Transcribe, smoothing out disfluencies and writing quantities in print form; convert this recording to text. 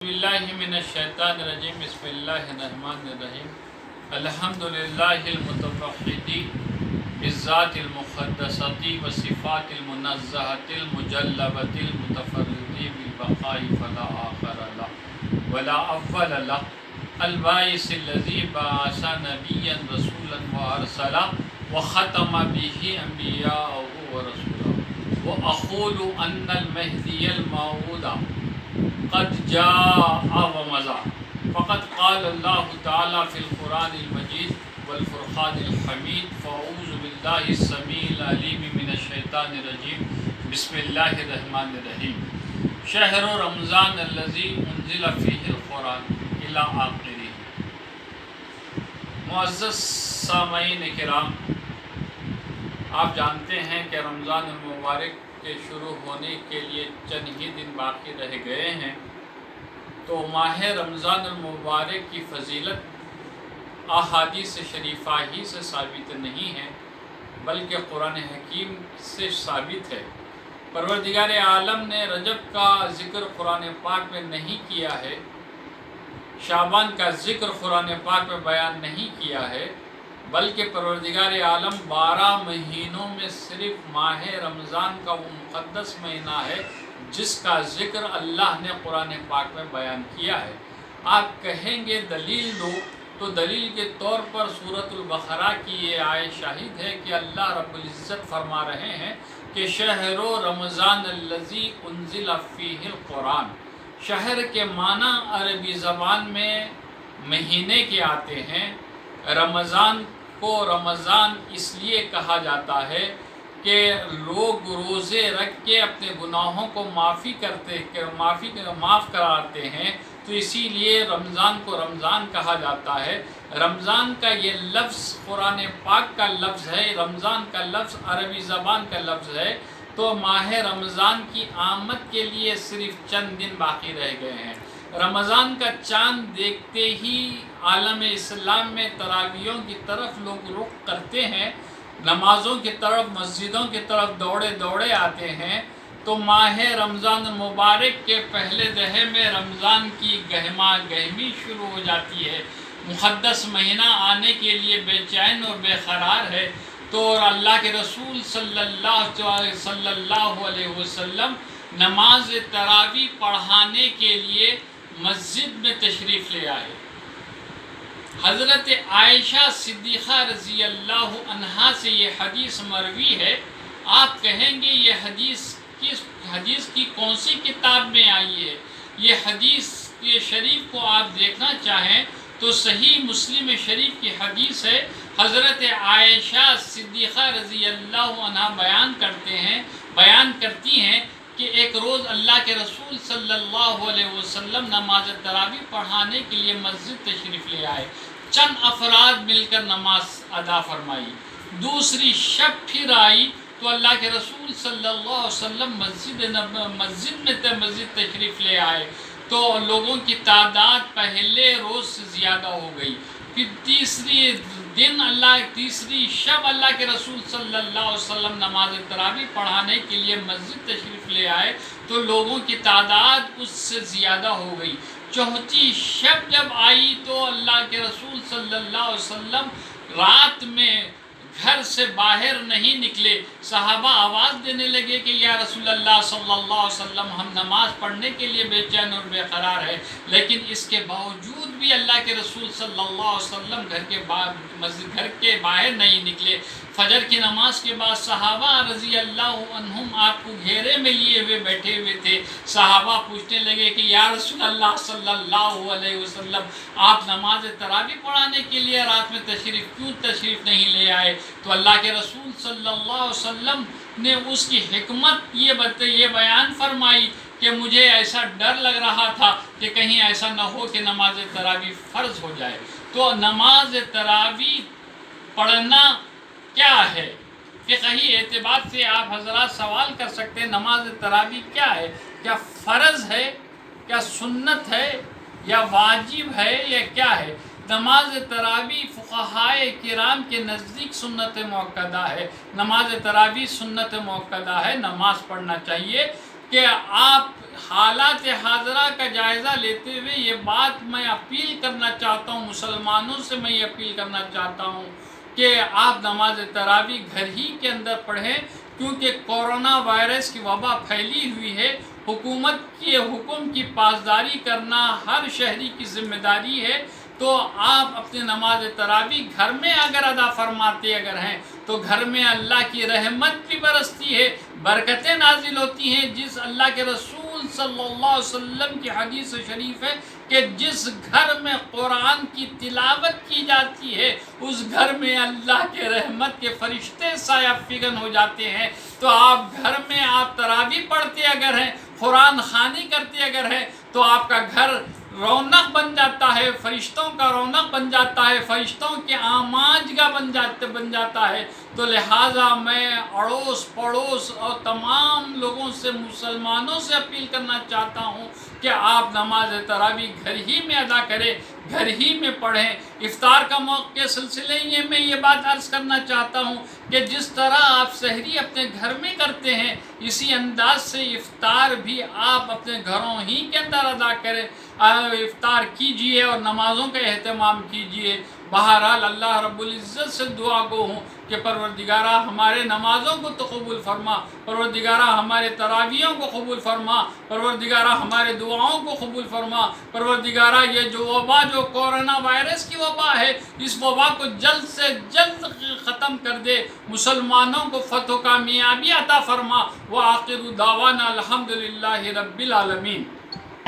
باللہ من الشیطان الرجیم بسم اللہ الرحمن الرحیم الحمدللہ المتوحد بالذات المقدسۃ والصفات المنزہۃ المجلبۃ المتفرد بالبقاء فلا آخر له ولا اول له الباعث الذی بعث نبیا رسولا وارسلا وختم به انبیاء ورسولا واقول ان المہدی الموعود قد جاء ومضى فقد قال الله تعالى في القرآن المجيد والفرقان الحميد فأعوذ بالله السميع العليم من الشيطان الرجيم بسم الله الرحمن الرحيم شهر رمضان الذي أنزل فيه القرآن إلى آخره۔ معزز سامعین کرام، آپ جانتے ہیں کہ رمضان المبارک کے شروع ہونے کے لیے چند ہی دن باقی رہ گئے ہیں، تو ماہ رمضان المبارک کی فضیلت احادیث شریفہ ہی سے ثابت نہیں ہے بلکہ قرآن حکیم سے ثابت ہے۔ پروردگار عالم نے رجب کا ذکر قرآن پاک میں نہیں کیا ہے، شعبان کا ذکر قرآن پاک میں بیان نہیں کیا ہے، بلکہ پروردگار عالم 12 مہینوں میں صرف ماہ رمضان کا وہ مقدس مہینہ ہے جس کا ذکر اللہ نے قرآن پاک میں بیان کیا ہے۔ آپ کہیں گے دلیل دو، تو دلیل کے طور پر سورۃ البقرہ کی یہ آیت شاہد ہے کہ اللہ رب العزت فرما رہے ہیں کہ شہر رمضان الذی انزل فیہ القرآن۔ شہر کے معنی عربی زبان میں مہینے کے آتے ہیں۔ رمضان کو رمضان اس لیے کہا جاتا ہے کہ لوگ روزے رکھ کے اپنے گناہوں کو معاف کراتے ہیں، تو اسی لیے رمضان کو رمضان کہا جاتا ہے۔ رمضان کا یہ لفظ قرآن پاک کا لفظ ہے، رمضان کا لفظ عربی زبان کا لفظ ہے، تو ماہ رمضان کی آمد کے لیے صرف چند دن باقی رہ گئے ہیں۔ رمضان کا چاند دیکھتے ہی عالم اسلام میں تراویحوں کی طرف لوگ رخ کرتے ہیں، نمازوں کی طرف، مسجدوں کی طرف دوڑے آتے ہیں، تو ماہ رمضان مبارک کے پہلے دہے میں رمضان کی گہما گہمی شروع ہو جاتی ہے۔ مقدس مہینہ آنے کے لیے بے چین اور بے قرار ہے، تو اللہ کے رسول صلی اللہ علیہ وسلم نماز تراویح پڑھانے کے لیے مسجد میں تشریف لے آئے۔ حضرت عائشہ صدیقہ رضی اللہ عنہا سے یہ حدیث مروی ہے۔ آپ کہیں گے یہ حدیث کی کون سی کتاب میں آئی ہے؟ یہ حدیث یہ شریف کو آپ دیکھنا چاہیں تو صحیح مسلم شریف کی حدیث ہے۔ حضرت عائشہ صدیقہ رضی اللہ عنہا بیان کرتی ہیں کہ ایک روز اللہ کے رسول صلی اللہ علیہ وسلم نماز تراویح پڑھانے کے لیے مسجد تشریف لے آئے۔ چند افراد مل کر نماز ادا فرمائی۔ دوسری شب پھر آئی تو اللہ کے رسول صلی اللہ علیہ وسلم مسجد تشریف لے آئے، تو لوگوں کی تعداد پہلے روز سے زیادہ ہو گئی۔ پھر تیسری شب اللہ کے رسول صلی اللہ علیہ وسلم نماز تراویح پڑھانے کے لیے مسجد تشریف لے آئے، تو لوگوں کی تعداد اس سے زیادہ ہو گئی۔ چوتھی شب جب آئی تو اللہ کے رسول صلی اللہ علیہ وسلم رات میں گھر سے باہر نہیں نکلے۔ صحابہ آواز دینے لگے کہ یا رسول اللہ صلی اللہ علیہ وسلم، ہم نماز پڑھنے کے لیے بے چین اور بے قرار ہے، لیکن اس کے باوجود بھی اللہ کے رسول صلی اللہ علیہ وسلم گھر کے باہر نہیں نکلے۔ فجر کی نماز کے بعد صحابہ رضی اللہ عنہم آپ کو گھیرے میں لیے ہوئے بیٹھے ہوئے تھے۔ صحابہ پوچھنے لگے کہ یا رسول اللہ صلی اللہ علیہ وسلم، آپ نماز تراویح پڑھانے کے لیے رات میں کیوں تشریف نہیں لے آئے؟ تو اللہ کے رسول صلی اللہ علیہ وسلم نے اس کی حکمت یہ بیان فرمائی کہ مجھے ایسا ڈر لگ رہا تھا کہ کہیں ایسا نہ ہو کہ نماز تراویح فرض ہو جائے۔ تو نماز تراویح پڑھنا کیا ہے؟ فقہی اعتبار سے آپ حضرات سوال کر سکتے ہیں، نماز تراویح کیا ہے؟ کیا فرض ہے، کیا سنت ہے، یا واجب ہے، یا کیا ہے؟ نماز تراویح فقہائے کرام کے نزدیک سنت مؤکدہ ہے۔ نماز تراویح سنت مؤکدہ ہے، نماز پڑھنا چاہیے کہ آپ حالات حاضرہ کا جائزہ لیتے ہوئے یہ بات میں اپیل کرنا چاہتا ہوں، مسلمانوں سے میں یہ اپیل کرنا چاہتا ہوں کہ آپ نماز تراویح گھر ہی کے اندر پڑھیں، کیونکہ کورونا وائرس کی وبا پھیلی ہوئی ہے۔ حکومت کے حکم کی پاسداری کرنا ہر شہری کی ذمہ داری ہے، تو آپ اپنے نماز تراویح گھر میں اگر ادا فرماتے اگر ہیں تو گھر میں اللہ کی رحمت بھی برستی ہے، برکتیں نازل ہوتی ہیں۔ جس اللہ کے رسول صلی اللہ علیہ وسلم کی حدیث شریف ہے کہ جس گھر میں قرآن کی تلاوت کی جاتی ہے اس گھر میں اللہ کے رحمت کے فرشتے سایہ فگن ہو جاتے ہیں۔ تو آپ گھر میں آپ تراویح پڑھتے اگر ہیں، قرآن خوانی کرتے اگر ہیں، تو آپ کا گھر رونق بن جاتا ہے، فرشتوں کا رونق بن جاتا ہے، فرشتوں کے آماجگاہ بن جاتا ہے۔ تو لہٰذا میں اڑوس پڑوس اور تمام لوگوں سے، مسلمانوں سے اپیل کرنا چاہتا ہوں کہ آپ نماز تراویح گھر ہی میں ادا کریں، گھر ہی میں پڑھیں۔ افطار کا موقع کے سلسلے میں یہ بات عرض کرنا چاہتا ہوں کہ جس طرح آپ سحری اپنے گھر میں کرتے ہیں، اسی انداز سے افطار بھی آپ اپنے گھروں ہی کے اندر ادا کریں، افطار کیجئے اور نمازوں کا اہتمام کیجئے۔ بہرحال اللہ رب العزت سے دعا گو ہوں کہ پروردگارہ ہمارے نمازوں کو تو قبول فرما، پروردگارہ ہمارے تراویحوں کو قبول فرما، پروردگارہ ہمارے دعاؤں کو قبول فرما، پروردگارہ یہ جو وبا، جو کورونا وائرس کی وبا ہے، اس وبا کو جلد سے جلد ختم کر دے، مسلمانوں کو فتح و کامیابی عطا فرما۔ وآخر دعوانا الحمدللہ رب العالمین۔